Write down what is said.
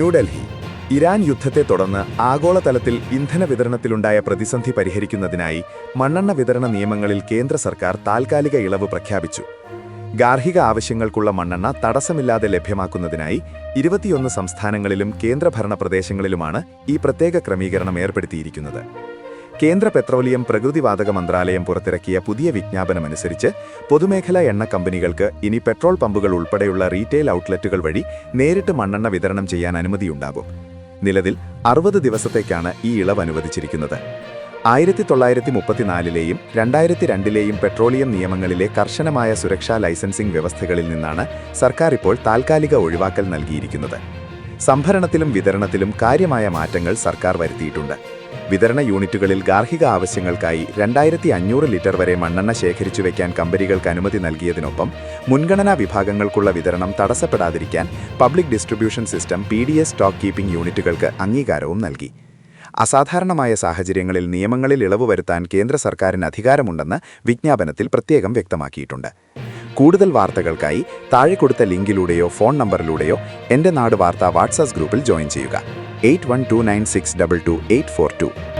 New Delhi Iran യുദ്ധത്തെ തുടർന്ന് ആഗോളതലത്തിൽ ഇന്ധന വിതരണത്തിലുണ്ടായ പ്രതിസന്ധി പരിഹരിക്കുന്നതിനായി മണ്ണെണ്ണ വിതരണ നിയമങ്ങളിൽ കേന്ദ്ര സർക്കാർ താൽക്കാലിക ഇളവ് പ്രഖ്യാപിച്ചു. ഗാർഹിക ആവശ്യങ്ങൾക്കുള്ള മണ്ണെണ്ണ തടസ്സമില്ലാതെ ലഭ്യമാക്കുന്നതിനായി 21 സംസ്ഥാനങ്ങളിലും കേന്ദ്രഭരണ പ്രദേശങ്ങളിലുമാണ് ഈ പ്രത്യേക ക്രമീകരണം ഏർപ്പെടുത്തിയിരിക്കുന്നത്. കേന്ദ്ര പെട്രോളിയം പ്രകൃതിവാതക മന്ത്രാലയം പുറത്തിറക്കിയ പുതിയ വിജ്ഞാപനമനുസരിച്ച് പൊതുമേഖലാ എണ്ണ കമ്പനികൾക്ക് ഇനി പെട്രോൾ പമ്പുകൾ ഉൾപ്പെടെയുള്ള റീറ്റെയിൽ ഔട്ട്ലെറ്റുകൾ വഴി നേരിട്ട് മണ്ണെണ്ണ വിതരണം ചെയ്യാൻ അനുമതിയുണ്ടാകും. നിലവിൽ 60 ദിവസത്തേക്കാണ് ഈ ഇളവ് അനുവദിച്ചിരിക്കുന്നത്. 1934ലെയും 2002ലെയും പെട്രോളിയം നിയമങ്ങളിലെ കർശനമായ സുരക്ഷാ ലൈസൻസിംഗ് വ്യവസ്ഥകളിൽ നിന്നാണ് സർക്കാർ ഇപ്പോൾ താൽക്കാലിക ഒഴിവാക്കൽ നൽകിയിരിക്കുന്നത്. സംഭരണത്തിലും വിതരണത്തിലും കാര്യമായ മാറ്റങ്ങൾ സർക്കാർ വരുത്തിയിട്ടുണ്ട്. വിതരണ യൂണിറ്റുകളിൽ ഗാർഹിക ആവശ്യങ്ങൾക്കായി 2500 ലിറ്റർ വരെ മണ്ണെണ്ണ ശേഖരിച്ചു വയ്ക്കാൻ കമ്പനികൾക്ക് അനുമതി നൽകിയതിനൊപ്പം മുൻഗണനാ വിഭാഗങ്ങൾക്കുള്ള വിതരണം തടസ്സപ്പെടാതിരിക്കാൻ public distribution system PDS stock keeping യൂണിറ്റുകൾക്ക് അംഗീകാരവും നൽകി. അസാധാരണമായ സാഹചര്യങ്ങളിൽ നിയമങ്ങളിൽ ഇളവ് വരുത്താൻ കേന്ദ്ര സർക്കാരിന് അധികാരമുണ്ടെന്ന് വിജ്ഞാപനത്തിൽ പ്രത്യേകം വ്യക്തമാക്കിയിട്ടുണ്ട്. കൂടുതൽ വാർത്തകൾക്കായി താഴെ കൊടുത്ത ലിങ്കിലൂടെയോ ഫോൺ നമ്പറിലൂടെയോ എൻ്റെ നാട് വാർത്താ വാട്സാപ്പ് ഗ്രൂപ്പിൽ ജോയിൻ ചെയ്യുക. 8129622842